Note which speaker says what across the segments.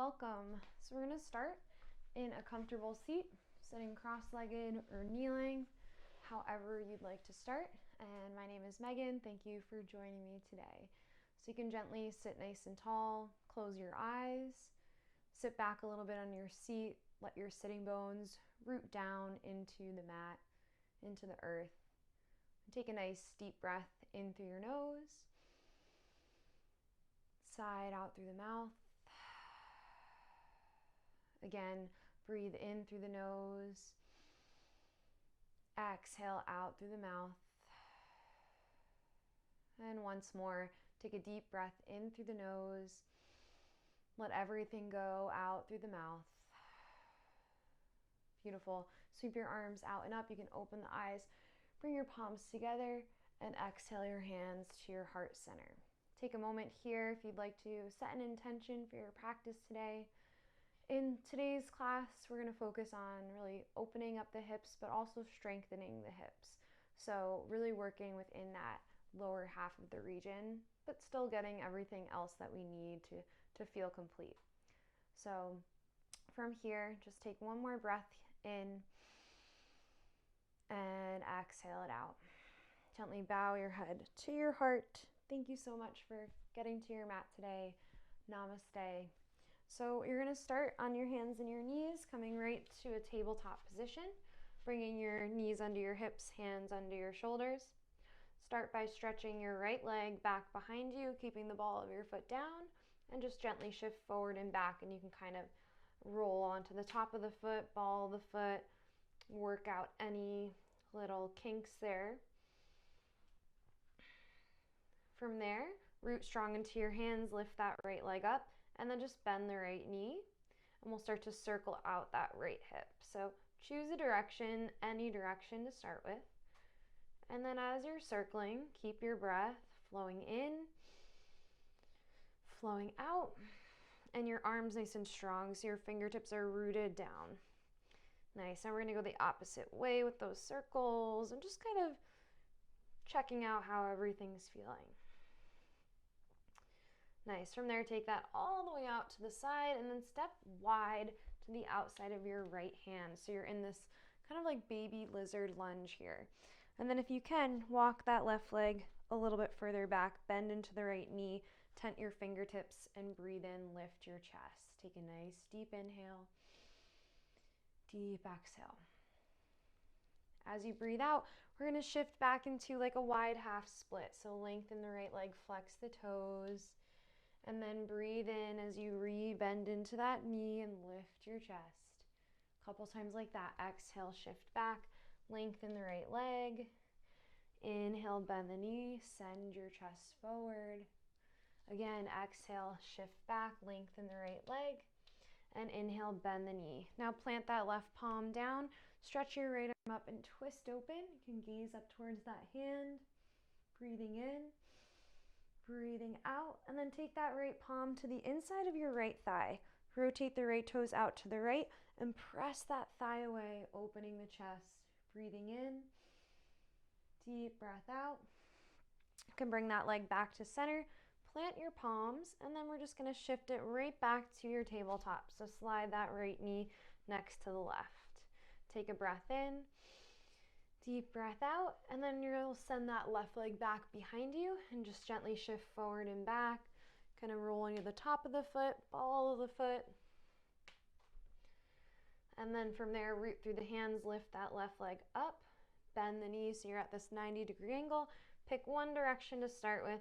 Speaker 1: welcome. So we're going to start in a comfortable seat, sitting cross-legged or kneeling, however you'd like to start. And my name is Megan. Thank you for joining me today. So you can gently sit nice and tall, close your eyes, sit back a little bit on your seat, let your sitting bones root down into the mat, into the earth. Take a nice deep breath in through your nose, sigh out through the mouth. Again, breathe in through the nose, exhale out through the mouth. And once more, take a deep breath in through the nose, let everything go out through the mouth. Beautiful. Sweep your arms out and up. You can open the eyes, bring your palms together, and exhale your hands to your heart center. Take a moment here if you'd like to set an intention for your practice today. In today's class, we're going to focus on really opening up the hips, but also strengthening the hips. So really working within that lower half of the region, but still getting everything else that we need to feel complete. So from here, just take one more breath in and exhale it out. Gently bow your head to your heart. Thank you so much for getting to your mat today. Namaste. So you're going to start on your hands and your knees, coming right to a tabletop position, bringing your knees under your hips, hands under your shoulders. Start by stretching your right leg back behind you, keeping the ball of your foot down, and just gently shift forward and back, and you can kind of roll onto the top of the foot, ball of the foot, work out any little kinks there. From there, root strong into your hands, lift that right leg up, and then just bend the right knee, and we'll start to circle out that right hip. So choose a direction, any direction to start with. And then as you're circling, keep your breath flowing in, flowing out, and your arms nice and strong so your fingertips are rooted down. Nice. Now we're going to go the opposite way with those circles and just kind of checking out how everything's feeling. Nice. From there, take that all the way out to the side and then step wide to the outside of your right hand. So you're in this kind of like baby lizard lunge here. And then if you can, walk that left leg a little bit further back, bend into the right knee, tent your fingertips, and breathe in, lift your chest. Take a nice deep inhale, deep exhale. As you breathe out, we're going to shift back into like a wide half split. So lengthen the right leg, flex the toes. And then breathe in as you re-bend into that knee and lift your chest. A couple times like that. Exhale, shift back, lengthen the right leg. Inhale, bend the knee, send your chest forward. Again, exhale, shift back, lengthen the right leg. And inhale, bend the knee. Now plant that left palm down, stretch your right arm up and twist open. You can gaze up towards that hand. Breathing in. Breathing out, and then take that right palm to the inside of your right thigh. Rotate the right toes out to the right and press that thigh away, opening the chest. Breathing in, deep breath out. You can bring that leg back to center, plant your palms, and then we're just going to shift it right back to your tabletop. So slide that right knee next to the left. Take a breath in. Deep breath out, and then you'll send that left leg back behind you and just gently shift forward and back, kind of rolling to the top of the foot, ball of the foot. And then from there, root through the hands, lift that left leg up, bend the knees so you're at this 90-degree angle. Pick one direction to start with,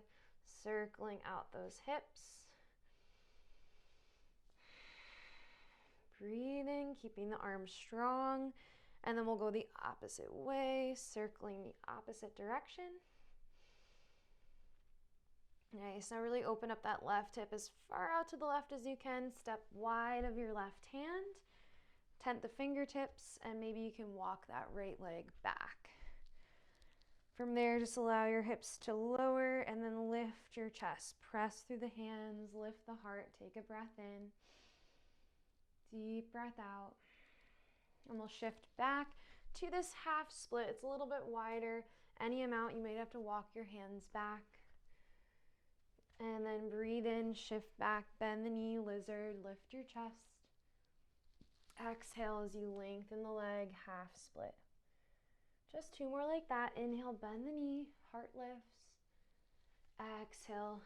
Speaker 1: circling out those hips. Breathing, keeping the arms strong. And then we'll go the opposite way, circling the opposite direction. Nice. Now really open up that left hip as far out to the left as you can. Step wide of your left hand. Tent the fingertips, and maybe you can walk that right leg back. From there, just allow your hips to lower and then lift your chest. Press through the hands, lift the heart. Take a breath in. Deep breath out. And we'll shift back to this half split. It's a little bit wider. Any amount, you might have to walk your hands back. And then breathe in in, shift back, bend the knee, lizard, lift your chest. Exhale as you lengthen the leg, half split. Just 2 more like that. Inhale, bend the knee, heart lifts. Exhale,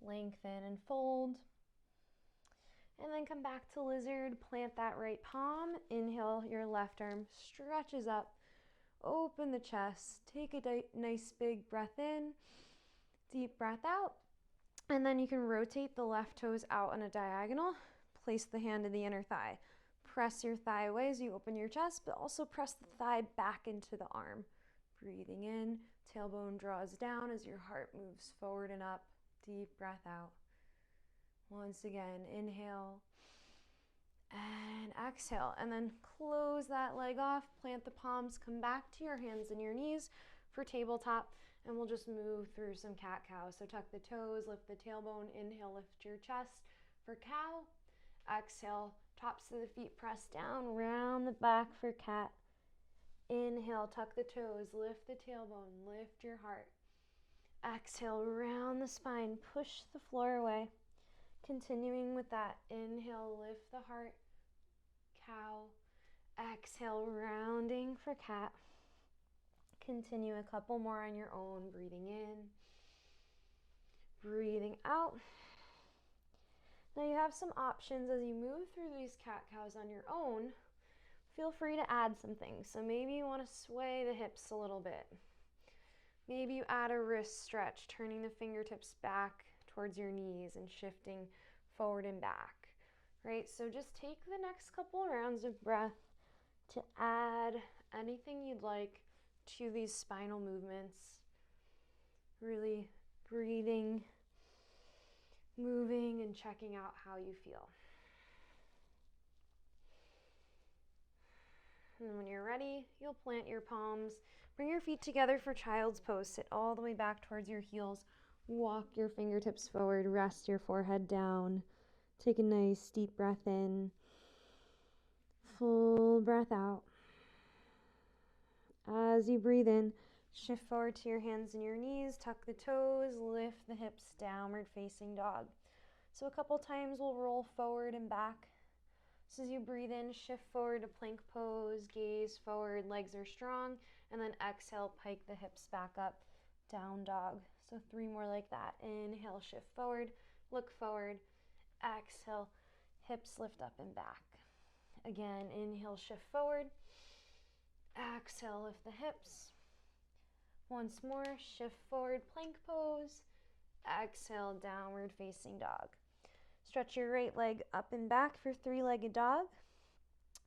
Speaker 1: lengthen and fold. And then come back to lizard, plant that right palm. Inhale, your left arm stretches up. Open the chest, take a nice big breath in, deep breath out. And then you can rotate the left toes out on a diagonal. Place the hand to the inner thigh. Press your thigh away as you open your chest, but also press the thigh back into the arm. Breathing in, tailbone draws down as your heart moves forward and up. Deep breath out. Once again, inhale and exhale. And then close that leg off, plant the palms, come back to your hands and your knees for tabletop, and we'll just move through some cat-cow. So tuck the toes, lift the tailbone, inhale, lift your chest for cow. Exhale, tops of the feet press down, round the back for cat. Inhale, tuck the toes, lift the tailbone, lift your heart. Exhale, round the spine, push the floor away. Continuing with that, inhale, lift the heart, cow. Exhale, rounding for cat. Continue a couple more on your own, breathing in, breathing out. Now you have some options as you move through these cat-cows on your own. Feel free to add some things. So maybe you want to sway the hips a little bit. Maybe you add a wrist stretch, turning the fingertips back towards your knees and shifting forward and back, right? So just take the next couple rounds of breath to add anything you'd like to these spinal movements. Really breathing, moving, and checking out how you feel. And when you're ready, you'll plant your palms. Bring your feet together for child's pose. Sit all the way back towards your heels. Walk your fingertips forward. Rest your forehead down. Take a nice deep breath in. Full breath out. As you breathe in, shift forward to your hands and your knees. Tuck the toes. Lift the hips. Downward facing dog. So a couple times we'll roll forward and back. So as you breathe in, shift forward to plank pose, gaze forward, legs are strong, and then exhale, pike the hips back up, down dog. So 3 more like that. Inhale, shift forward, look forward, exhale, hips lift up and back. Again, inhale, shift forward, exhale, lift the hips. Once more, shift forward, plank pose, exhale, downward facing dog. Stretch your right leg up and back for 3-legged dog.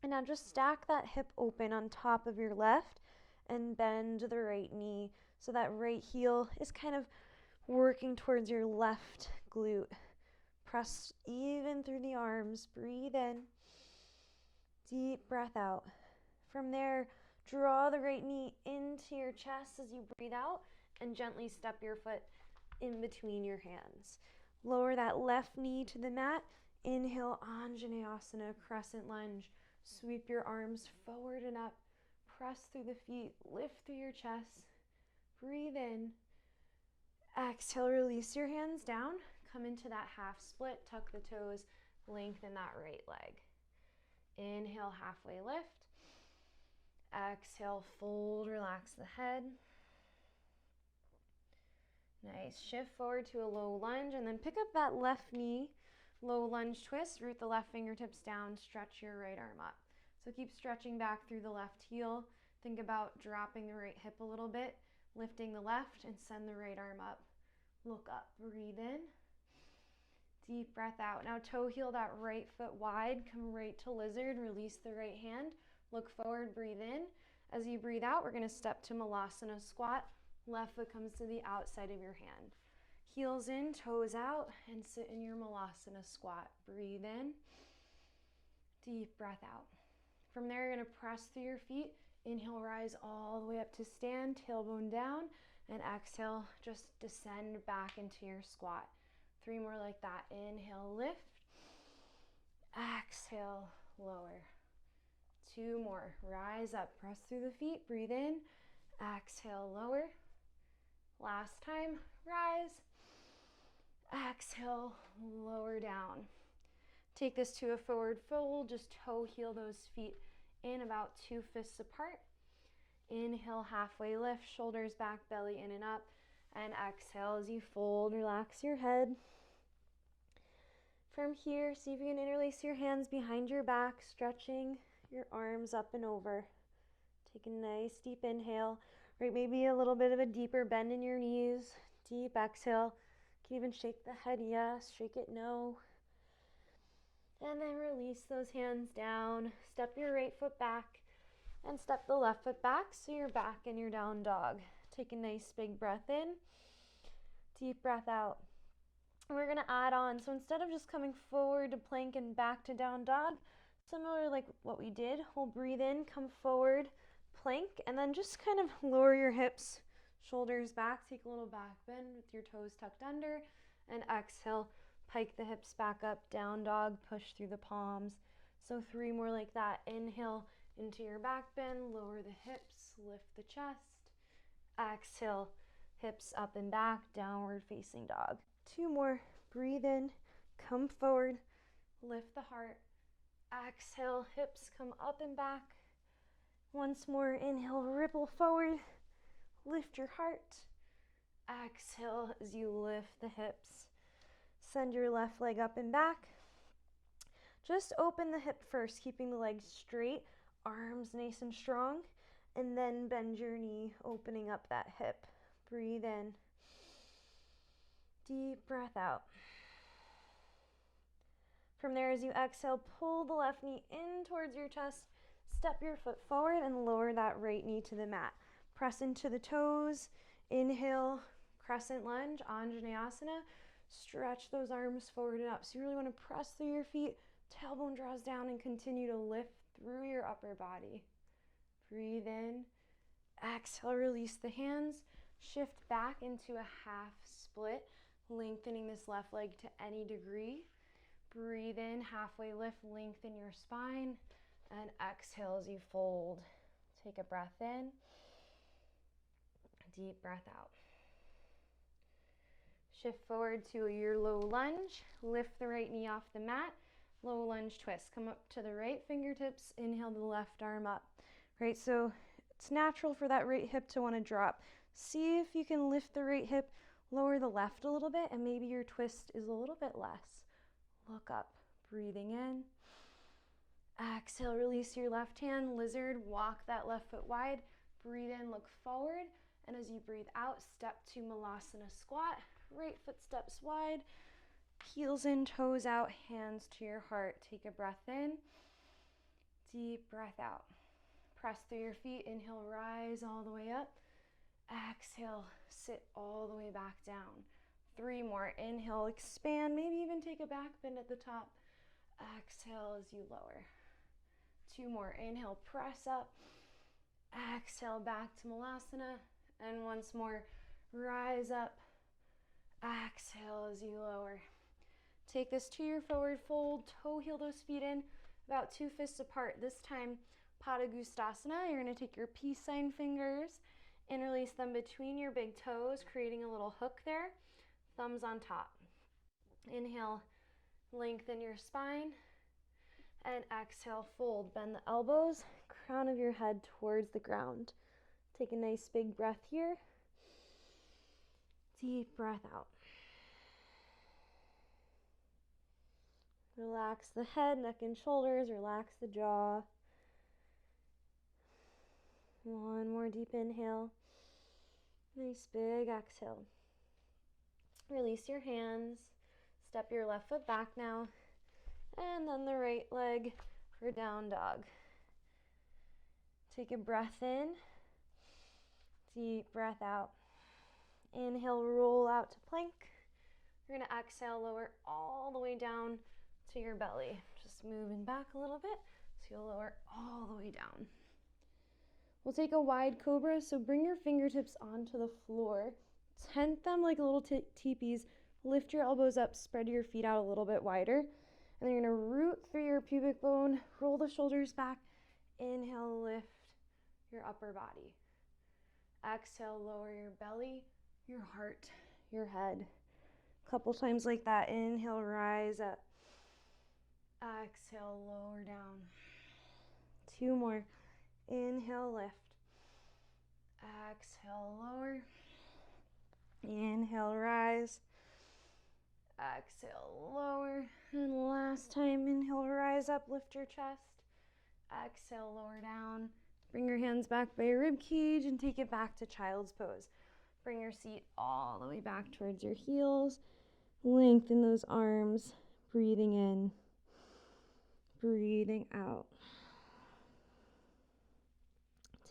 Speaker 1: And now just stack that hip open on top of your left and bend the right knee so that right heel is kind of working towards your left glute. Press even through the arms. Breathe in. Deep breath out. From there, draw the right knee into your chest as you breathe out and gently step your foot in between your hands. Lower that left knee to the mat. Inhale, Anjaneyasana, crescent lunge. Sweep your arms forward and up. Press through the feet. Lift through your chest. Breathe in. Exhale, release your hands down. Come into that half split. Tuck the toes. Lengthen that right leg. Inhale, halfway lift. Exhale, fold, relax the head. Nice. Shift forward to a low lunge and then pick up that left knee. Low lunge twist. Root the left fingertips down. Stretch your right arm up. So keep stretching back through the left heel. Think about dropping the right hip a little bit, lifting the left, and send the right arm up. Look up. Breathe in. Deep breath out. Now toe heel that right foot wide. Come right to lizard. Release the right hand. Look forward. Breathe in. As you breathe out, we're going to step to Malasana squat. Left foot comes to the outside of your hand. Heels in, toes out, and sit in your Malasana squat. Breathe in. Deep breath out. From there, you're going to press through your feet. Inhale, rise all the way up to stand, tailbone down, and exhale, just descend back into your squat. 3 more like that. Inhale, lift. Exhale, lower. 2 more. Rise up, press through the feet, breathe in. Exhale, lower. Last time, rise. Exhale. Exhale, lower down. Take this to a forward fold. Just toe heel those feet in about 2 fists apart. Inhale, halfway lift, shoulders back, belly in and up. And exhale as you fold, relax your head. From here, see if you can interlace your hands behind your back, stretching your arms up and over. Take a nice deep inhale, right? Maybe a little bit of a deeper bend in your knees. Deep exhale. You can even shake the head yes, shake it no. And then release those hands down. Step your right foot back and step the left foot back so you're back in your down dog. Take a nice big breath in. Deep breath out. We're going to add on. So instead of just coming forward to plank and back to down dog, similar like what we did, we'll breathe in, come forward, plank, and then just kind of lower your hips, shoulders back, take a little back bend with your toes tucked under, and exhale, pike the hips back up, down dog, push through the palms. So 3 more like that. Inhale into your back bend, lower the hips, lift the chest. Exhale, hips up and back, downward facing dog. 2 more. Breathe in, come forward, lift the heart. Exhale, hips come up and back. Once more, inhale, ripple forward, lift your heart. Exhale as you lift the hips. Send your left leg up and back. Just open the hip first, keeping the legs straight, arms nice and strong, and then bend your knee, opening up that hip. Breathe in. Deep breath out. From there, as you exhale, pull the left knee in towards your chest, step your foot forward and lower that right knee to the mat. Press into the toes. Inhale, crescent lunge, Anjaneyasana. Stretch those arms forward and up. So you really want to press through your feet, tailbone draws down, and continue to lift through your upper body. Breathe in. Exhale, release the hands. Shift back into a half split, lengthening this left leg to any degree. Breathe in, halfway lift, lengthen your spine, and exhale as you fold. Take a breath in, deep breath out. Shift forward to your low lunge, lift the right knee off the mat, low lunge twist. Come up to the right fingertips, inhale the left arm up. Right, so it's natural for that right hip to want to drop. See if you can lift the right hip, lower the left a little bit, and maybe your twist is a little bit less. Look up, breathing in. Exhale, release your left hand, lizard, walk that left foot wide. Breathe in, look forward, and as you breathe out, step to Malasana squat. Right foot steps wide, heels in, toes out, hands to your heart. Take a breath in, deep breath out. Press through your feet, inhale, rise all the way up. Exhale, sit all the way back down. 3 more, inhale, expand, maybe even take a back bend at the top. Exhale as you lower. 2 more, inhale, press up. Exhale, back to Malasana. And once more, rise up. Exhale as you lower. Take this to your forward fold, toe heel those feet in, about 2 fists apart. This time, Padangusthasana. You're going to take your peace sign fingers, interlace them between your big toes, creating a little hook there. Thumbs on top. Inhale, lengthen your spine, and exhale, fold. Bend the elbows, crown of your head towards the ground. Take a nice big breath here. Deep breath out. Relax the head, neck and shoulders, relax the jaw. 1 more deep inhale. Nice big exhale. Release your hands. Step your left foot back now. And then the right leg for down dog. Take a breath in. Deep breath out. Inhale, roll out to plank. You're going to exhale, lower all the way down to your belly. Just moving back a little bit, so you'll lower all the way down. We'll take a wide cobra, so bring your fingertips onto the floor. Tent them like little teepees. Lift your elbows up, spread your feet out a little bit wider. And then you're going to root through your pubic bone, roll the shoulders back. Inhale, lift your upper body. Exhale, lower your belly, your heart, your head. Couple times like that. Inhale, rise up. Exhale, lower down. 2 more. Inhale, lift. Exhale, lower. Inhale, rise. Exhale, lower. And last time, inhale, rise up, lift your chest. Exhale, lower down. Bring your hands back by your rib cage and take it back to child's pose. Bring your seat all the way back towards your heels. Lengthen those arms, breathing in, breathing out.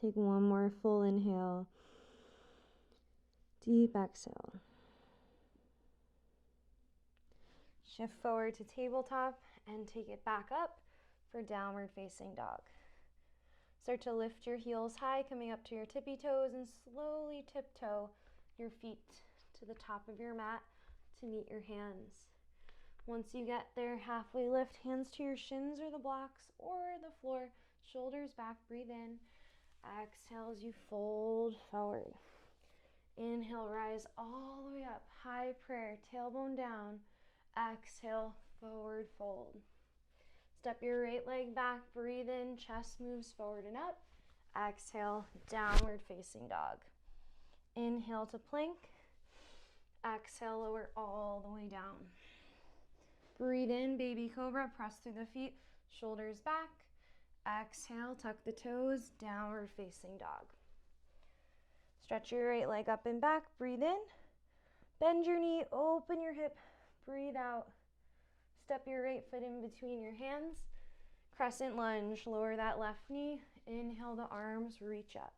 Speaker 1: Take one more full inhale. Deep exhale. Shift forward to tabletop and take it back up for downward facing dog. Start to lift your heels high, coming up to your tippy toes, and slowly tiptoe your feet to the top of your mat to meet your hands. Once you get there, halfway lift, hands to your shins or the blocks or the floor, shoulders back, breathe in. Exhale as you fold forward. Inhale, rise all the way up, high prayer, tailbone down. Exhale, forward fold. Step your right leg back, breathe in, chest moves forward and up. Exhale, downward facing dog. Inhale to plank. Exhale, lower all the way down. Breathe in, baby cobra, press through the feet, shoulders back. Exhale, tuck the toes, downward facing dog. Stretch your right leg up and back, breathe in. Bend your knee, open your hip, breathe out. Step your right foot in between your hands. Crescent lunge, lower that left knee. Inhale, the arms reach up.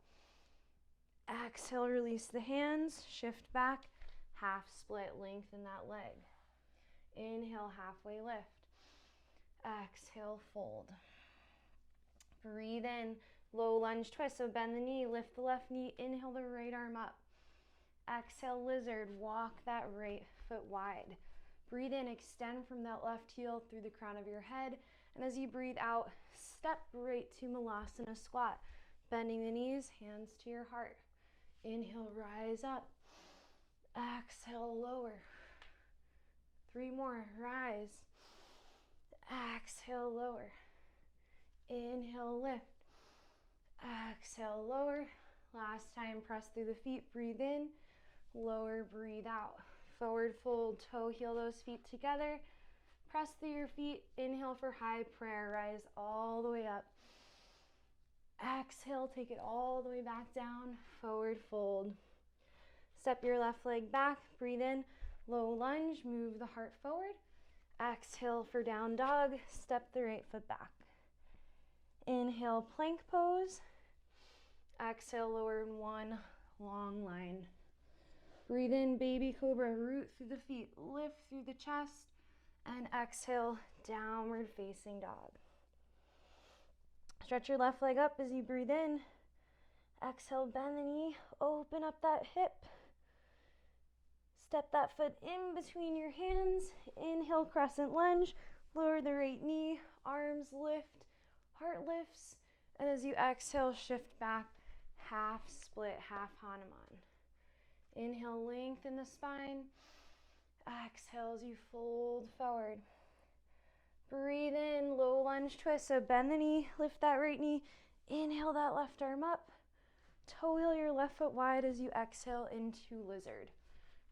Speaker 1: Exhale, release the hands, shift back. Half split, lengthen that leg. Inhale, halfway lift. Exhale, fold. Breathe in, low lunge twist, so bend the knee, lift the left knee, inhale the right arm up. Exhale, lizard, walk that right foot wide. Breathe in, extend from that left heel through the crown of your head, and as you breathe out, step right to Malasana squat. Bending the knees, hands to your heart. Inhale, rise up. Exhale, lower. 3 more, rise. Exhale, lower. Inhale, lift. Exhale, lower. Last time, press through the feet, breathe in. Lower, breathe out. Forward fold, toe heel those feet together. Press through your feet, inhale for high prayer, rise all the way up. Exhale, take it all the way back down, forward fold. Step your left leg back, breathe in, low lunge, move the heart forward. Exhale for down dog, step the right foot back. Inhale, plank pose. Exhale, lower in one long line. Breathe in, baby cobra, root through the feet, lift through the chest, and exhale, downward facing dog. Stretch your left leg up as you breathe in. Exhale, bend the knee, open up that hip. Step that foot in between your hands. Inhale, crescent lunge, lower the right knee, arms lift, heart lifts, and as you exhale, shift back, half split, half Hanuman. Inhale, lengthen the spine. Exhale as you fold forward. Breathe in, low lunge twist, so bend the knee, lift that right knee, inhale that left arm up. Toe heel your left foot wide as you exhale into lizard.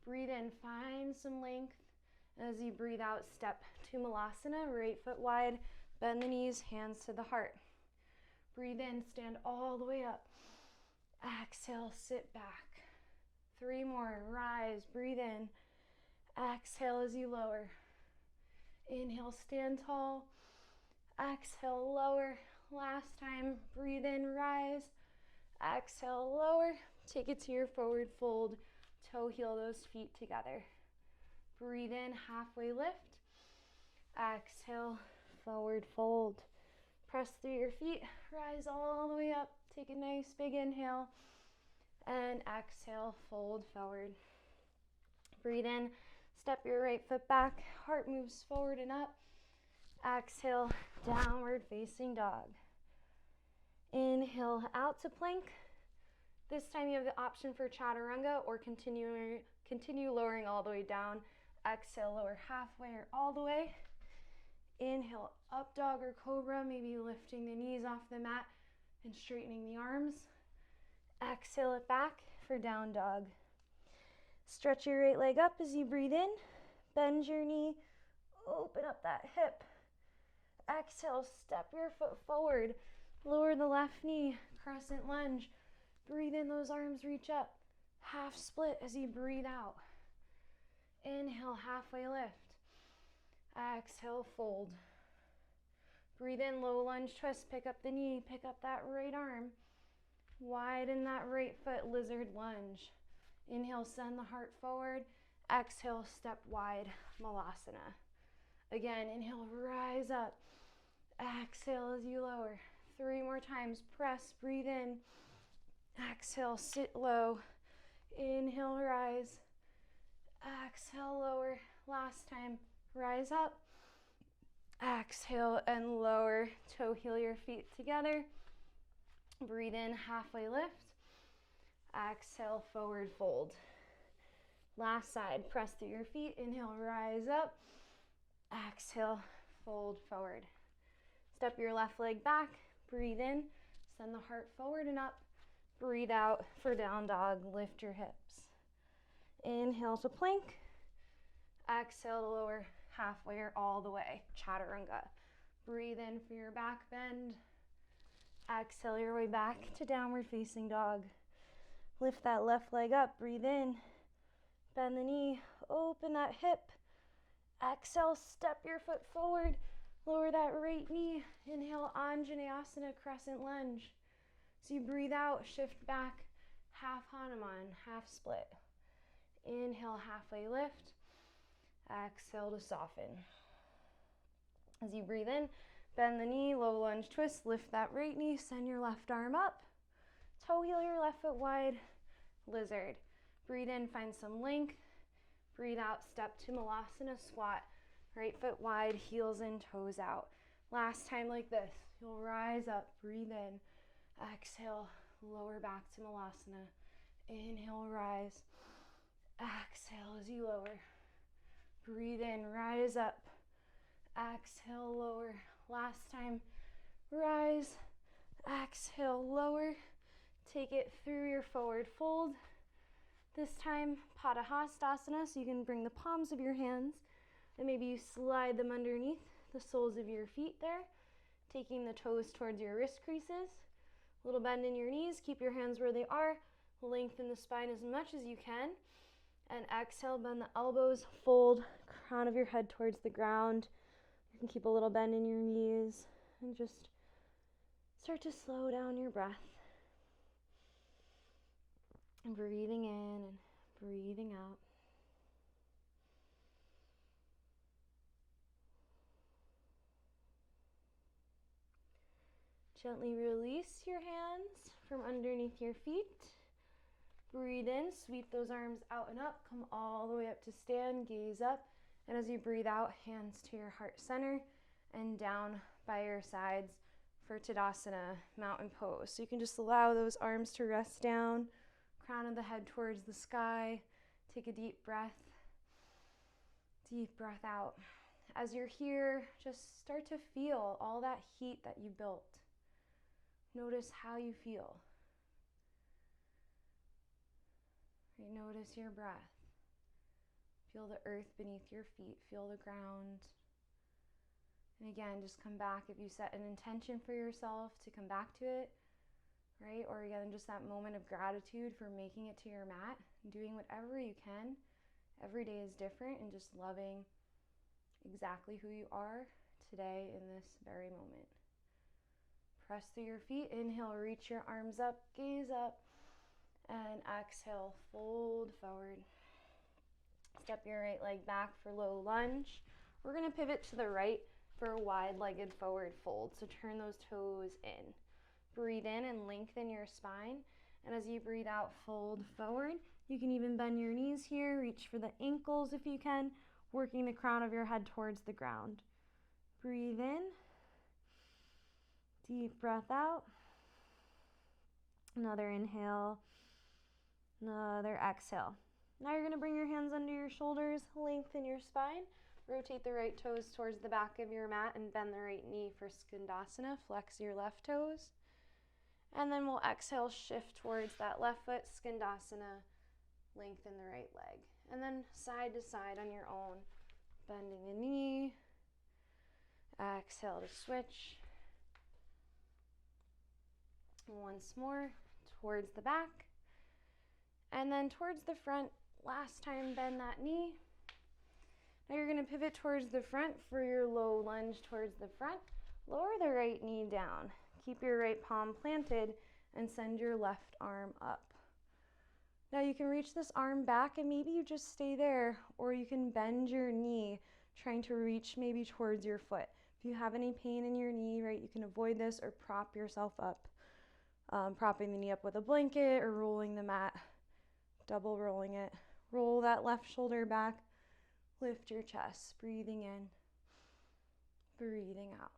Speaker 1: Breathe in, find some length. As you breathe out, step to Malasana, right foot wide, bend the knees, hands to the heart. Breathe in, stand all the way up. Exhale, sit back. 3 more, rise, breathe in. Exhale as you lower. Inhale, stand tall. Exhale, lower. Last time, breathe in, rise. Exhale, lower. Take it to your forward fold. Toe heel those feet together. Breathe in, halfway lift. Exhale, forward fold. Press through your feet, rise all the way up. Take a nice big inhale. And exhale, fold forward. Breathe in, step your right foot back, heart moves forward and up. Exhale, downward facing dog. Inhale, out to plank. This time you have the option for chaturanga or continue lowering all the way down. Exhale, lower halfway or all the way. Inhale, up dog or cobra, maybe lifting the knees off the mat and straightening the arms. Exhale it back for down dog. Stretch your right leg up as you breathe in. Bend your knee, open up that hip. Exhale, step your foot forward. Lower the left knee, crescent lunge. Breathe in, those arms reach up. Half split as you breathe out. Inhale, halfway lift. Exhale, fold. Breathe in, low lunge twist. Pick up the knee, pick up that right arm. Widen that right foot, lizard lunge. Inhale, send the heart forward. Exhale, step wide, Malasana. Again, inhale, rise up. Exhale as you lower. 3 more times. Press, breathe in. Exhale, sit low. Inhale, rise. Exhale, lower. Last time. Rise up. Exhale and lower. Toe heel your feet together. Breathe in, halfway lift. Exhale, forward fold. Last side, press through your feet. Inhale, rise up. Exhale, fold forward. Step your left leg back. Breathe in, send the heart forward and up. Breathe out for down dog. Lift your hips. Inhale to plank. Exhale to lower halfway or all the way. Chaturanga. Breathe in for your back bend. Exhale your way back to downward facing dog. Lift that left leg up. Breathe in. Bend the knee. Open that hip. Exhale, step your foot forward. Lower that right knee. Inhale, Anjaneyasana, crescent lunge. So you breathe out, shift back, half Hanuman, half split. Inhale, halfway lift. Exhale to soften. As you breathe in, bend the knee, low lunge twist, lift that right knee, send your left arm up. Toe heel your left foot wide, lizard. Breathe in, find some length. Breathe out, step to Malasana, squat. Right foot wide, heels in, toes out. Last time like this. You'll rise up, breathe in. Exhale, lower back to Malasana. Inhale, rise. Exhale as you lower. Breathe in, rise up. Exhale, lower. Last time, rise. Exhale, lower. Take it through your forward fold. This time, Padahastasana, so you can bring the palms of your hands and maybe you slide them underneath the soles of your feet there, taking the toes towards your wrist creases. A little bend in your knees, keep your hands where they are, lengthen the spine as much as you can, and exhale, bend the elbows, fold, crown of your head towards the ground. You can keep a little bend in your knees and just start to slow down your breath. And breathing in and breathing out. Gently release your hands from underneath your feet. Breathe in, sweep those arms out and up. Come all the way up to stand, gaze up. And as you breathe out, hands to your heart center and down by your sides for Tadasana, mountain pose. So you can just allow those arms to rest down, crown of the head towards the sky. Take a deep breath out. As you're here, just start to feel all that heat that you built. Notice how you feel. Right, notice your breath. Feel the earth beneath your feet. Feel the ground. And again, just come back. If you set an intention for yourself to come back to it, right? Or again, just that moment of gratitude for making it to your mat, doing whatever you can. Every day is different, and just loving exactly who you are today in this very moment. Press through your feet. Inhale, reach your arms up, gaze up, and exhale, fold forward. Step your right leg back for low lunge. We're going to pivot to the right for a wide-legged forward fold. So turn those toes in. Breathe in and lengthen your spine. And as you breathe out, fold forward. You can even bend your knees here. Reach for the ankles if you can, working the crown of your head towards the ground. Breathe in. Deep breath out. Another inhale. Another exhale. Now you're gonna bring your hands under your shoulders, lengthen your spine, rotate the right toes towards the back of your mat and bend the right knee for Skandasana. Flex your left toes. And then we'll exhale, shift towards that left foot, Skandasana, lengthen the right leg. And then side to side on your own, bending the knee. Exhale to switch. Once more, towards the back. And then towards the front, last time, bend that knee. Now you're gonna pivot towards the front for your low lunge towards the front. Lower the right knee down. Keep your right palm planted and send your left arm up. Now you can reach this arm back and maybe you just stay there, or you can bend your knee, trying to reach maybe towards your foot. If you have any pain in your knee, right, you can avoid this or prop yourself up. Propping the knee up with a blanket or rolling the mat, double rolling it. Roll that left shoulder back, lift your chest, breathing in, breathing out.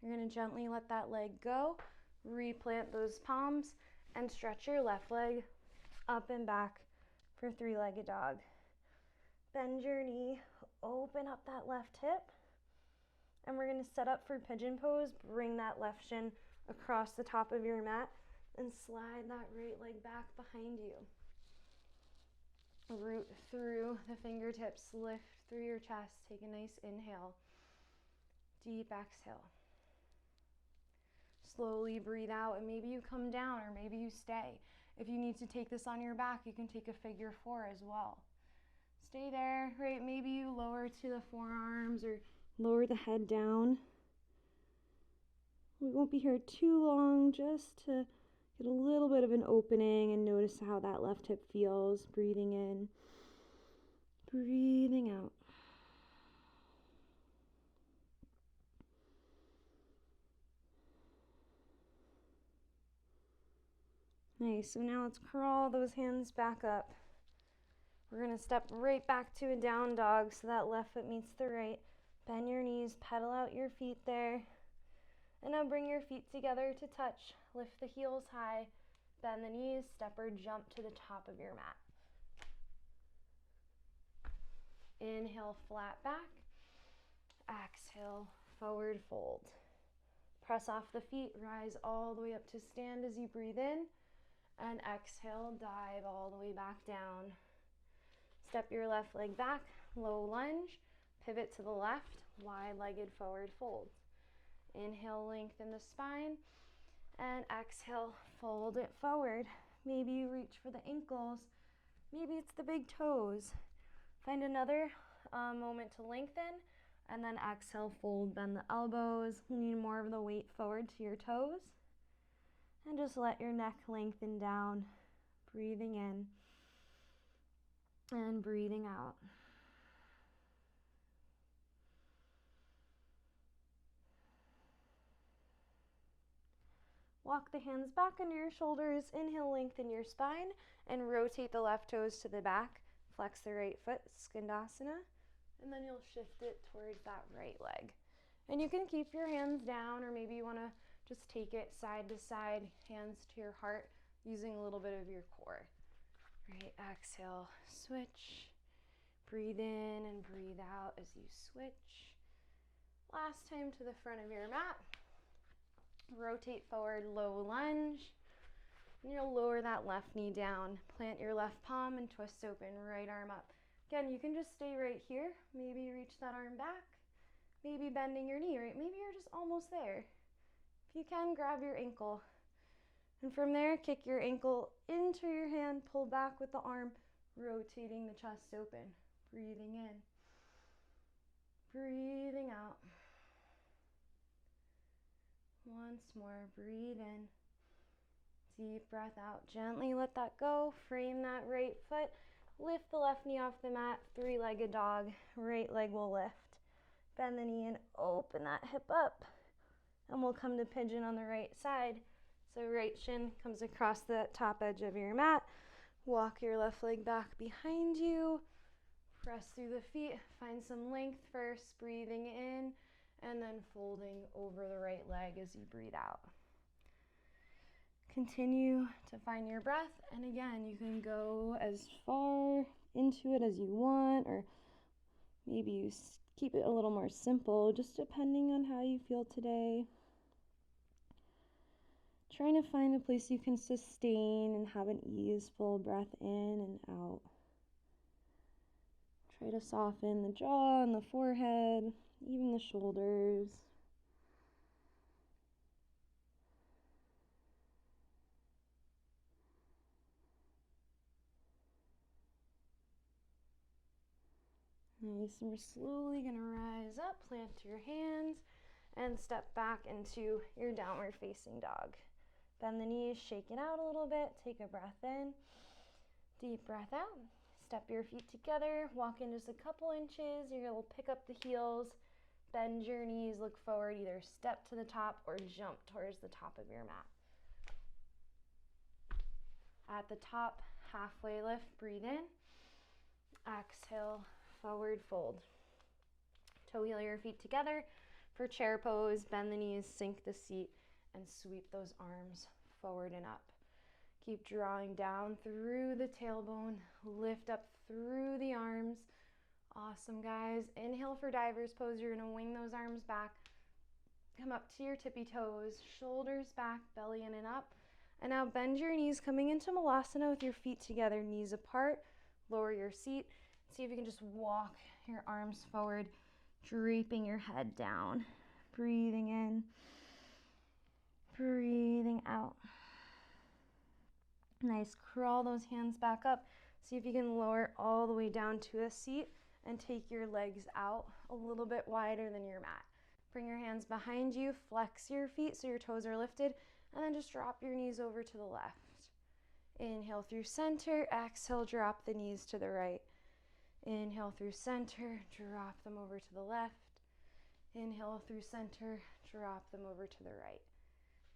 Speaker 1: You're gonna gently let that leg go, replant those palms, and stretch your left leg up and back for three-legged dog. Bend your knee, open up that left hip, and we're gonna set up for pigeon pose. Bring that left shin across the top of your mat and slide that right leg back behind you. Root through the fingertips, lift through your chest. Take a nice inhale, deep exhale. Slowly breathe out, and maybe you come down or maybe you stay. If you need to take this on your back, you can take a figure four as well. Stay there, right? Maybe you lower to the forearms or lower the head down. We won't be here too long, just to get a little bit of an opening and notice how that left hip feels. Breathing in, breathing out. Nice, so now let's crawl those hands back up. We're gonna step right back to a down dog so that left foot meets the right. Bend your knees, pedal out your feet there. And now bring your feet together to touch. Lift the heels high, bend the knees, step or jump to the top of your mat. Inhale, flat back. Exhale, forward fold. Press off the feet, rise all the way up to stand as you breathe in. And exhale, dive all the way back down. Step your left leg back, low lunge, pivot to the left, wide-legged forward fold. Inhale, lengthen the spine, and exhale, fold it forward. Maybe you reach for the ankles, maybe it's the big toes. Find another moment to lengthen, and then exhale, fold, bend the elbows, lean more of the weight forward to your toes, and just let your neck lengthen down, breathing in and breathing out. Walk the hands back under your shoulders. Inhale, lengthen your spine, and rotate the left toes to the back. Flex the right foot, Skandasana, and then you'll shift it towards that right leg. And you can keep your hands down, or maybe you want to just take it side to side, hands to your heart, using a little bit of your core. Right, exhale, switch. Breathe in and breathe out as you switch. Last time to the front of your mat. Rotate forward, low lunge. And you'll lower that left knee down. Plant your left palm and twist open, right arm up. Again, you can just stay right here. Maybe reach that arm back. Maybe bending your knee, right? Maybe you're just almost there. If you can, grab your ankle. And from there, kick your ankle into your hand, pull back with the arm, rotating the chest open. Breathing in, breathing out. Once more, breathe in. Deep breath out. Gently let that go. Frame that right foot. Lift the left knee off the mat. Three-legged dog. Right leg will lift. Bend the knee and open that hip up. And we'll come to pigeon on the right side. So right shin comes across the top edge of your mat. Walk your left leg back behind you. Press through the feet. Find some length first. Breathing in and then folding over the right leg as you breathe out. Continue to find your breath, and again, you can go as far into it as you want, or maybe you keep it a little more simple, just depending on how you feel today. Trying to find a place you can sustain and have an easeful breath in and out. Try to soften the jaw and the forehead, even the shoulders. Nice, and we're slowly going to rise up, plant your hands, and step back into your downward facing dog. Bend the knees, shake it out a little bit, take a breath in, deep breath out. Step your feet together, walk in just a couple inches, you're going to pick up the heels, bend your knees, look forward, either step to the top or jump towards the top of your mat. At the top, halfway lift, breathe in, exhale, forward fold. Toe heel your feet together for chair pose, bend the knees, sink the seat, and sweep those arms forward and up. Keep drawing down through the tailbone, lift up through the arms. Awesome, guys. Inhale for diver's pose. You're gonna wing those arms back. Come up to your tippy toes, shoulders back, belly in and up. And now bend your knees, coming into Malasana with your feet together, knees apart. Lower your seat. See if you can just walk your arms forward, draping your head down. Breathing in, breathing out. Nice, crawl those hands back up. See if you can lower all the way down to a seat and take your legs out a little bit wider than your mat. Bring your hands behind you, flex your feet so your toes are lifted, and then just drop your knees over to the left. Inhale through center, exhale, drop the knees to the right. Inhale through center, drop them over to the left. Inhale through center, drop them over to the right.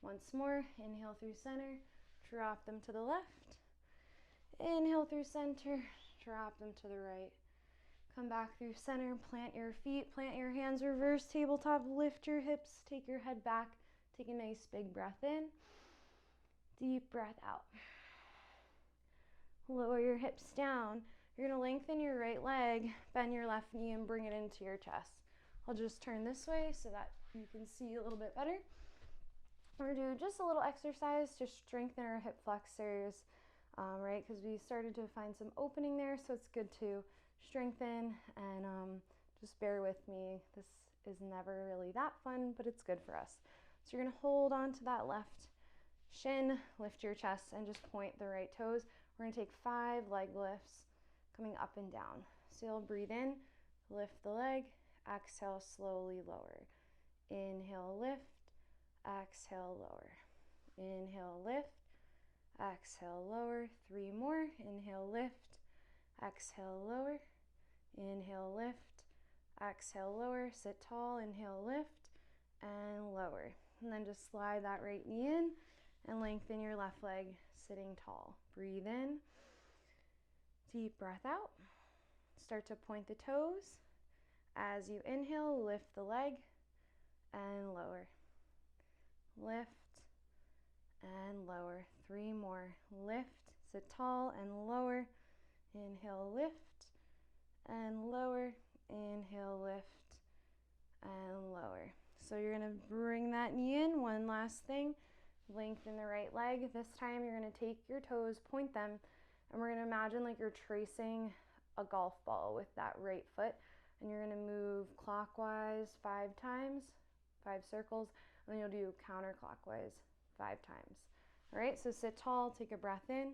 Speaker 1: Once more, inhale through center, drop them to the left. Inhale through center, drop them to the right. Come back through center, plant your feet, plant your hands, reverse tabletop, lift your hips, take your head back, take a nice big breath in, deep breath out. Lower your hips down. You're gonna lengthen your right leg, bend your left knee, and bring it into your chest. I'll just turn this way so that you can see a little bit better. We're gonna do just a little exercise to strengthen our hip flexors, right? Because we started to find some opening there, so it's good to strengthen, and just bear with me. This is never really that fun, but it's good for us. So you're gonna hold on to that left shin, lift your chest, and just point the right toes. We're gonna take 5 leg lifts, coming up and down. So you'll breathe in, lift the leg, exhale, slowly lower. Inhale, lift, exhale, lower. Inhale, lift, exhale, lower. 3 more. Inhale, lift, exhale, lower. Inhale, lift, exhale, lower. Sit tall, inhale, lift, and lower. And then just slide that right knee in and lengthen your left leg, sitting tall. Breathe in, deep breath out. Start to point the toes. As you inhale, lift the leg and lower. Lift and lower. 3 more. Lift, sit tall and lower. Inhale, lift and lower. Inhale, lift and lower. So you're gonna bring that knee in. One last thing. Lengthen the right leg. This time you're gonna take your toes, point them, and we're gonna imagine like you're tracing a golf ball with that right foot, and you're gonna move clockwise 5 times, 5 circles, and then you'll do counterclockwise 5 times. All right, so sit tall, take a breath in,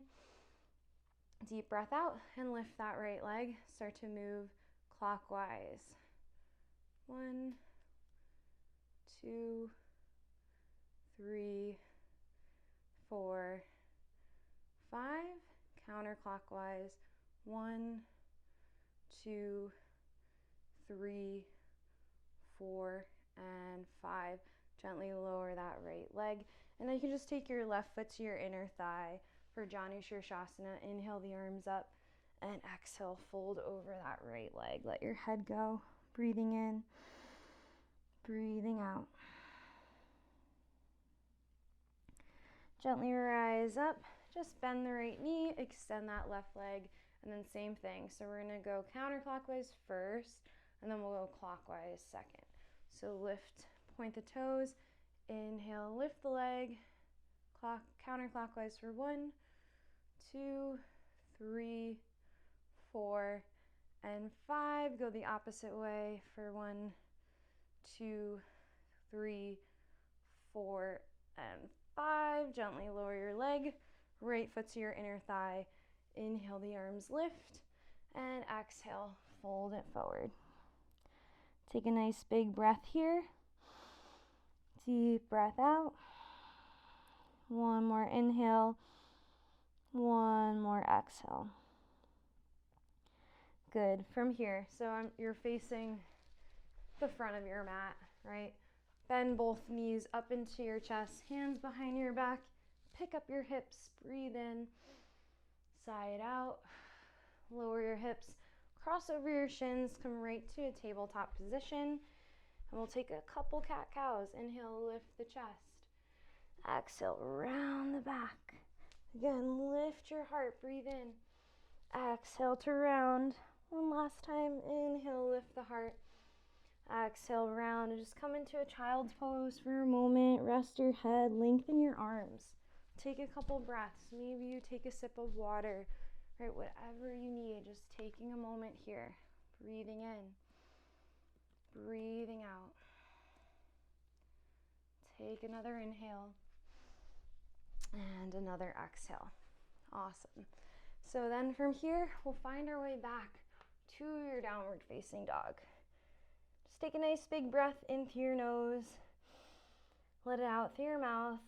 Speaker 1: deep breath out, and lift that right leg. Start to move clockwise. 1, 2, 3, 4, 5. Counterclockwise. 1, 2, 3, 4, and 5. Gently lower that right leg. And then you can just take your left foot to your inner thigh for Janu Shirshasana. Inhale the arms up and exhale, fold over that right leg. Let your head go. Breathing in, breathing out. Gently rise up. Just bend the right knee, extend that left leg, And then same thing. So we're gonna go counterclockwise first, and then we'll go clockwise second. So lift, point the toes, inhale, lift the leg, counterclockwise for 1, 2, 3, 4, and 5. Go the opposite way for 1, 2, 3, 4, and 5. Gently lower your leg, right foot to your inner thigh. Inhale, the arms lift, and exhale, fold it forward. Take a nice big breath here. Deep breath out. One more inhale. One more exhale. Good. From here, so you're facing the front of your mat, right? Bend both knees up into your chest, hands behind your back. Pick up your hips, breathe in, sigh it out. Lower your hips, cross over your shins, come right to a tabletop position. And we'll take a couple cat-cows. Inhale, lift the chest. Exhale, round the back. Again, lift your heart, breathe in. Exhale to round. One last time, inhale, lift the heart. Exhale, round, and just come into a child's pose for a moment. Rest your head, lengthen your arms. Take a couple breaths. Maybe you take a sip of water, right? Whatever you need, just taking a moment here. Breathing in, breathing out. Take another inhale and another exhale. Awesome. So then from here, we'll find our way back to your downward facing dog. Just take a nice big breath in through your nose. Let it out through your mouth.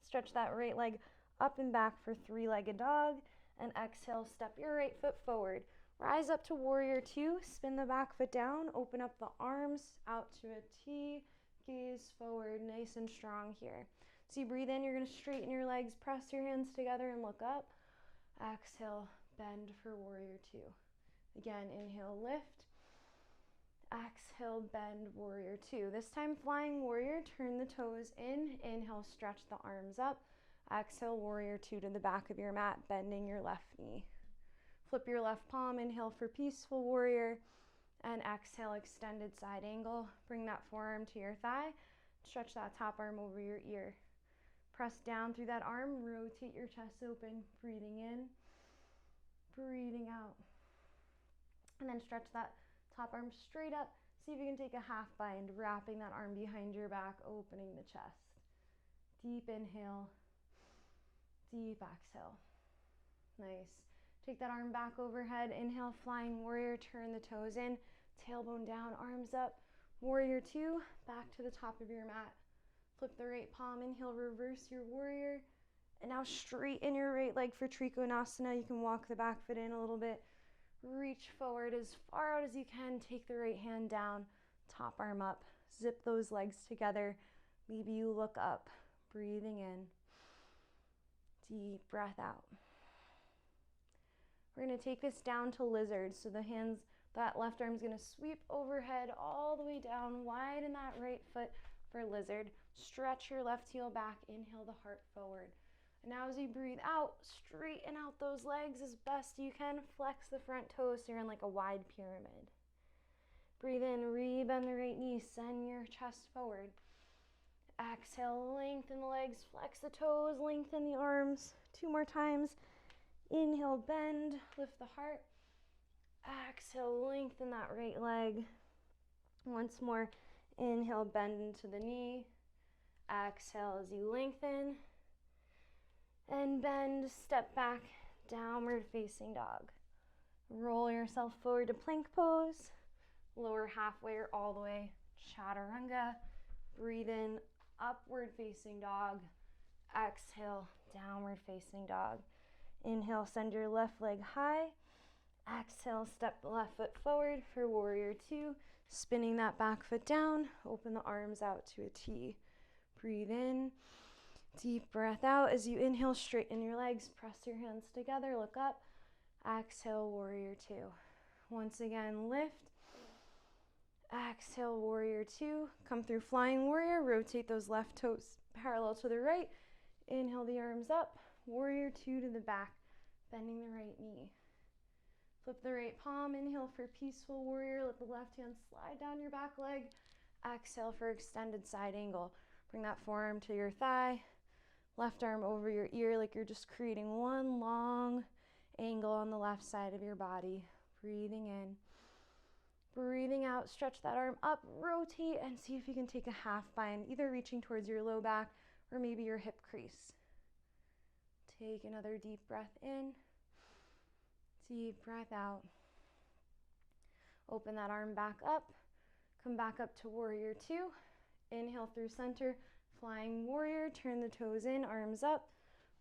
Speaker 1: Stretch that right leg up and back for three-legged dog. And exhale, step your right foot forward. Rise up to warrior two. Spin the back foot down. Open up the arms out to a T. Gaze forward, nice and strong here. So you breathe in, you're going to straighten your legs, press your hands together and look up. Exhale, bend for warrior two. Again, inhale, lift. Exhale, bend, warrior two. This time, flying warrior, turn the toes in. Inhale, stretch the arms up. Exhale, warrior two to the back of your mat, bending your left knee. Flip your left palm, inhale for peaceful warrior. And exhale, extended side angle. Bring that forearm to your thigh. Stretch that top arm over your ear. Press down through that arm, rotate your chest open, breathing in, breathing out. And then stretch that top arm straight up. See if you can take a half bind, wrapping that arm behind your back, opening the chest. Deep inhale, deep exhale. Nice. Take that arm back overhead. Inhale, flying warrior, turn the toes in, tailbone down, arms up. Warrior two, back to the top of your mat. Flip the right palm, inhale, reverse your warrior. And now straighten your right leg for Trikonasana. You can walk the back foot in a little bit. Reach forward as far out as you can. Take the right hand down, top arm up. Zip those legs together. Maybe you look up, breathing in. Deep breath out. We're going to take this down to lizard. So the hands, that left arm is going to sweep overhead all the way down. Widen that right foot for lizard. Stretch your left heel back. Inhale the heart forward. And now as you breathe out, straighten out those legs as best you can. Flex the front toes so you're in like a wide pyramid. Breathe in, rebend the right knee. Send your chest forward. Exhale, lengthen the legs. Flex the toes, lengthen the arms. 2 more times. Inhale, bend, lift the heart. Exhale, lengthen that right leg. Once more, inhale, bend into the knee. Exhale as you lengthen. And bend, step back, downward facing dog. Roll yourself forward to plank pose. Lower halfway or all the way, chaturanga. Breathe in, upward facing dog. Exhale, downward facing dog. Inhale, send your left leg high. Exhale, step the left foot forward for warrior two. Spinning that back foot down. Open the arms out to a T. Breathe in. Deep breath out. As you inhale, straighten your legs. Press your hands together. Look up. Exhale, warrior two. Once again, lift. Exhale, warrior two. Come through flying warrior. Rotate those left toes parallel to the right. Inhale the arms up. Warrior two to the back. bending the right knee. Flip the right palm, inhale for peaceful warrior. Let the left hand slide down your back leg. Exhale for extended side angle. Bring that forearm to your thigh. Left arm over your ear like you're just creating one long angle on the left side of your body. Breathing in. Breathing out, stretch that arm up, rotate, and see if you can take a half bind, either reaching towards your low back or maybe your hip crease. Take another deep breath in, deep breath out. Open that arm back up, come back up to warrior two. Inhale through center, flying warrior, turn the toes in, arms up,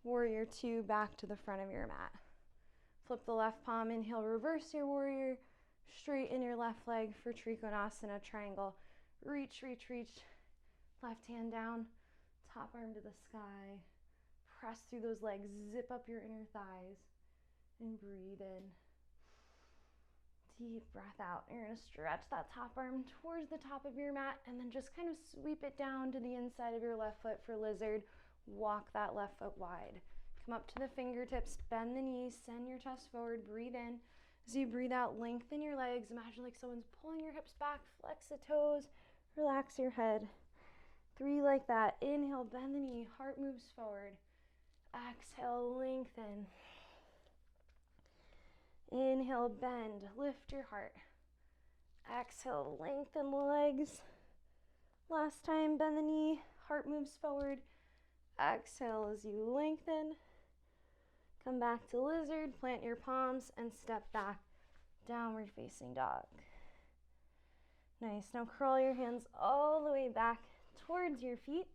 Speaker 1: warrior two, back to the front of your mat. Flip the left palm, inhale, reverse your warrior, straighten your left leg for Trikonasana triangle. Reach, reach, reach. Left hand down, top arm to the sky. Press through those legs, zip up your inner thighs, and breathe in. Deep breath out. You're gonna stretch that top arm towards the top of your mat and then just kind of sweep it down to the inside of your left foot for lizard. Walk that left foot wide. Come up to the fingertips, bend the knees, send your chest forward, breathe in. As you breathe out, lengthen your legs. Imagine like someone's pulling your hips back, flex the toes, relax your head. 3 like that. Inhale, bend the knee, heart moves forward. Exhale, lengthen. Inhale, bend, lift your heart. Exhale, lengthen the legs. Last time, bend the knee, heart moves forward. Exhale as you lengthen. Come back to lizard, plant your palms, and step back, downward facing dog. Nice, now crawl your hands all the way back towards your feet.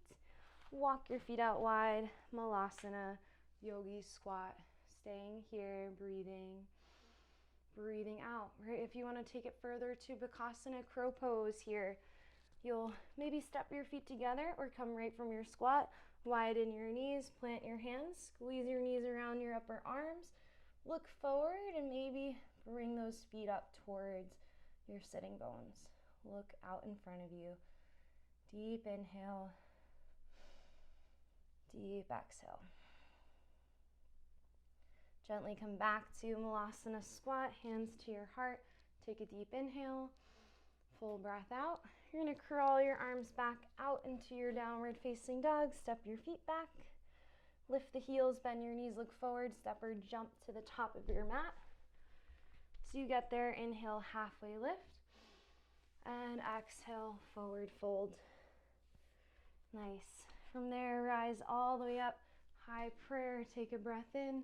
Speaker 1: Walk your feet out wide, Malasana, yogi squat. Staying here, breathing out, right? If you want to take it further to Bakasana, crow pose here, you'll maybe step your feet together or come right from your squat. Widen your knees, plant your hands, squeeze your knees around your upper arms, look forward and maybe bring those feet up towards your sitting bones. Look out in front of you. Deep inhale, deep exhale. Gently come back to Malasana squat, hands to your heart. Take a deep inhale, full breath out. You're gonna crawl your arms back out into your downward facing dog. Step your feet back. Lift the heels, bend your knees, look forward. Step or jump to the top of your mat. So you get there, inhale, halfway lift. And exhale, forward fold. Nice. From there, rise all the way up. High prayer, take a breath in.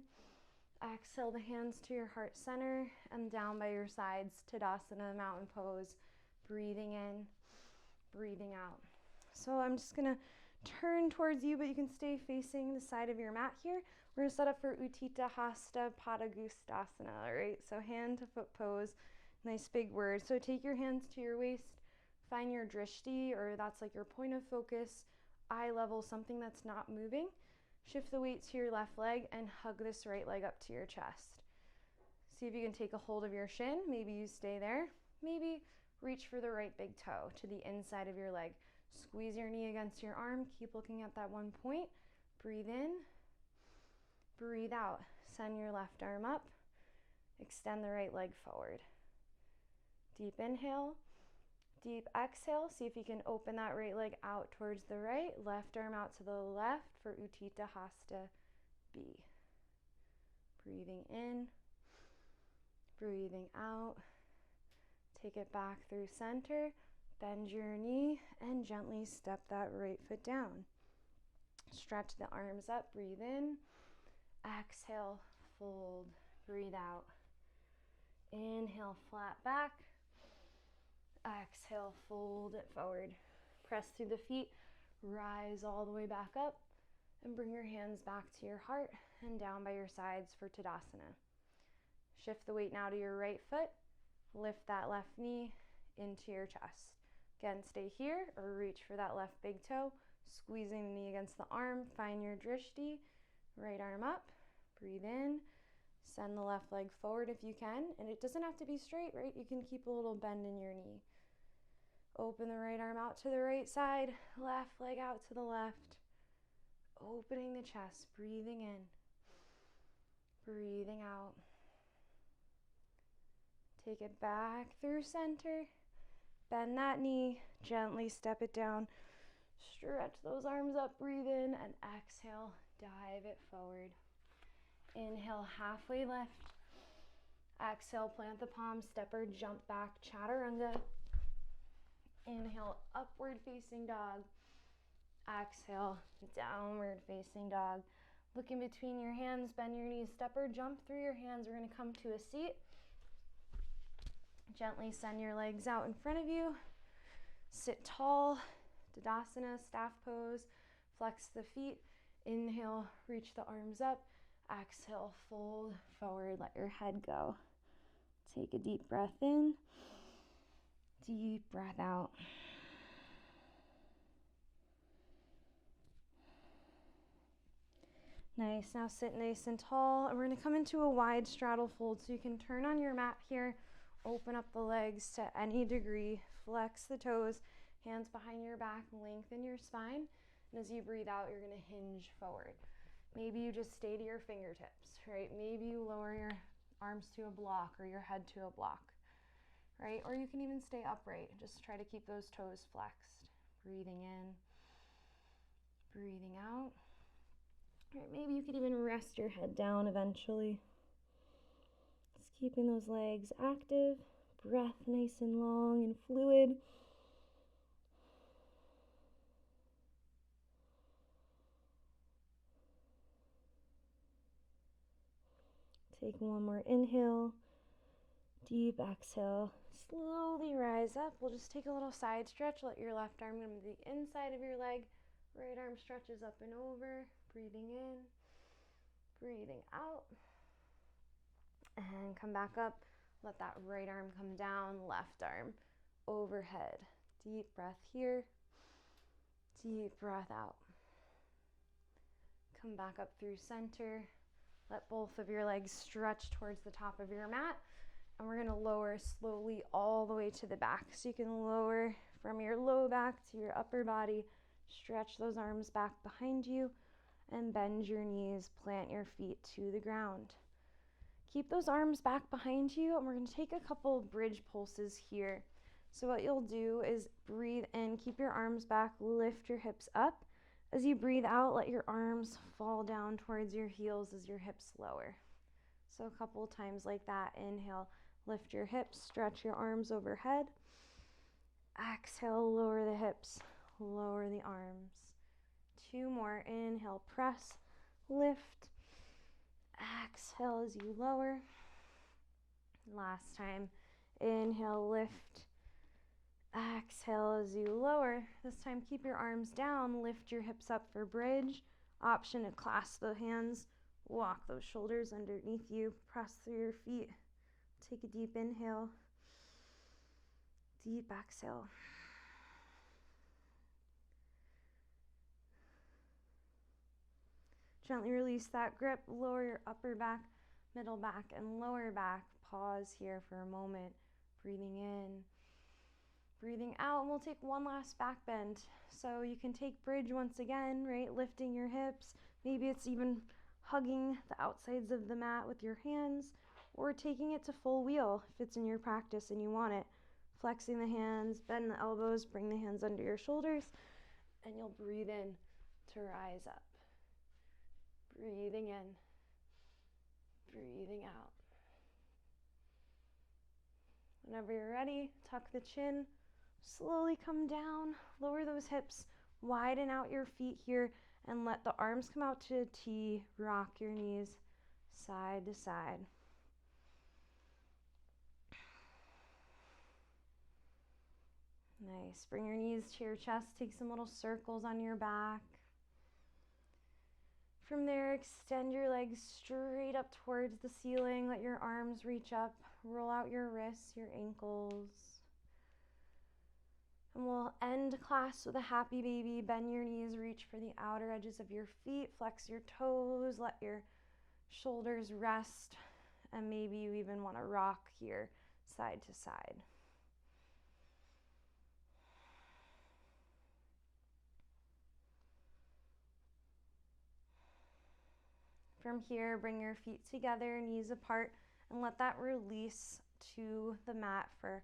Speaker 1: Exhale the hands to your heart center and down by your sides, Tadasana, mountain pose. Breathing in, breathing out. So I'm just gonna turn towards you, but you can stay facing the side of your mat here. We're gonna set up for Utthita Hasta Padangusthasana, all right? So hand to foot pose, nice big word. So take your hands to your waist, find your drishti, or that's like your point of focus, eye level, something that's not moving. Shift the weight to your left leg and hug this right leg up to your chest. See if you can take a hold of your shin. Maybe you stay there. Maybe reach for the right big toe to the inside of your leg. Squeeze your knee against your arm. Keep looking at that one point. Breathe in. Breathe out. Send your left arm up. Extend the right leg forward. Deep inhale. Deep exhale. See if you can open that right leg out towards the right. Left arm out to the left for Utthita Hasta B. Breathing in. Breathing out. Take it back through center. Bend your knee and gently step that right foot down. Stretch the arms up. Breathe in. Exhale. Fold. Breathe out. Inhale. Flat back. Exhale, fold it forward. Press through the feet, rise all the way back up, and bring your hands back to your heart and down by your sides for Tadasana. Shift the weight now to your right foot. Lift that left knee into your chest. Again, stay here or reach for that left big toe. Squeezing the knee against the arm. Find your drishti. Right arm up. Breathe in. Send the left leg forward if you can. And it doesn't have to be straight, right? You can keep a little bend in your knee. Open the right arm out to the right side. Left leg out to the left. Opening the chest. Breathing in. Breathing out. Take it back through center. Bend that knee, gently step it down. Stretch those arms up, breathe in, and exhale, dive it forward. Inhale, halfway lift. Exhale, plant the palms, step or jump back, chaturanga. Inhale, upward facing dog. Exhale, downward facing dog. Look in between your hands, bend your knees, step or jump through your hands. We're gonna come to a seat. Gently send your legs out in front of you. Sit tall, Tadasana, staff pose. Flex the feet. Inhale, reach the arms up. Exhale, fold forward, let your head go. Take a deep breath in, deep breath out. Nice, now sit nice and tall, and we're gonna come into a wide straddle fold, so you can turn on your mat here, open up the legs to any degree, flex the toes, hands behind your back, lengthen your spine, and as you breathe out, you're gonna hinge forward. Maybe you just stay to your fingertips, right? Maybe you lower your arms to a block or your head to a block, right? Or you can even stay upright. Just try to keep those toes flexed. Breathing in, breathing out. All right, maybe you could even rest your head down eventually. Just keeping those legs active, breath nice and long and fluid. Take one more inhale, deep exhale. Slowly rise up. We'll just take a little side stretch. Let your left arm come to the inside of your leg. Right arm stretches up and over. Breathing in, breathing out. And come back up. Let that right arm come down, left arm overhead. Deep breath here, deep breath out. Come back up through center. Let both of your legs stretch towards the top of your mat. And we're gonna lower slowly all the way to the back. So you can lower from your low back to your upper body. Stretch those arms back behind you and bend your knees, plant your feet to the ground. Keep those arms back behind you, and we're gonna take a couple bridge pulses here. So what you'll do is breathe in, keep your arms back, lift your hips up. As you breathe out, let your arms fall down towards your heels as your hips lower. So a couple times like that. Inhale, lift your hips, stretch your arms overhead. Exhale, lower the hips, lower the arms. Two more. Inhale, press, lift. Exhale as you lower. Last time. Inhale, lift. Exhale as you lower. This time, keep your arms down, lift your hips up for bridge. Option to clasp the hands, walk those shoulders underneath you, press through your feet. Take a deep inhale, deep exhale. Gently release that grip, lower your upper back, middle back, and lower back. Pause here for a moment, breathing in. Breathing out, and we'll take one last back bend. So you can take bridge once again, right? Lifting your hips. Maybe it's even hugging the outsides of the mat with your hands, or taking it to full wheel if it's in your practice and you want it. Flexing the hands, bend the elbows, bring the hands under your shoulders, and you'll breathe in to rise up. Breathing in, breathing out. Whenever you're ready, tuck the chin. Slowly come down, lower those hips, widen out your feet here, and let the arms come out to a T. Rock your knees side to side. Nice. Bring your knees to your chest, take some little circles on your back. From there, extend your legs straight up towards the ceiling. Let your arms reach up, roll out your wrists, your ankles. And we'll end class with a happy baby. Bend your knees, reach for the outer edges of your feet, flex your toes, let your shoulders rest, and maybe you even want to rock here side to side. From here, bring your feet together, knees apart, and let that release to the mat for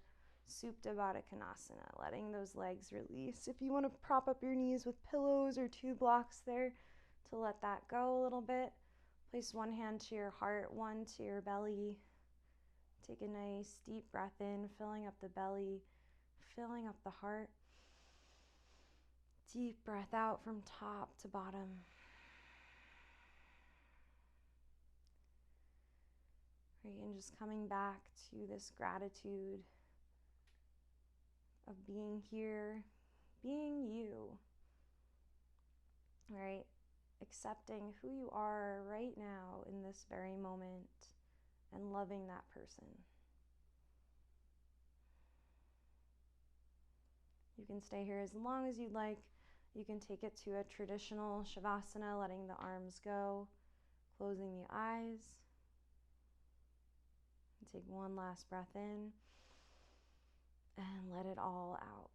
Speaker 1: Supta Baddha Konasana, letting those legs release. If you want to prop up your knees with pillows or 2 blocks there to let that go a little bit, place one hand to your heart, one to your belly. Take a nice deep breath in, filling up the belly, filling up the heart. Deep breath out from top to bottom. Right, and just coming back to this gratitude of being here, being you, right? Accepting who you are right now in this very moment and loving that person. You can stay here as long as you'd like. You can take it to a traditional Shavasana, letting the arms go, closing the eyes. And take one last breath in and let it all out.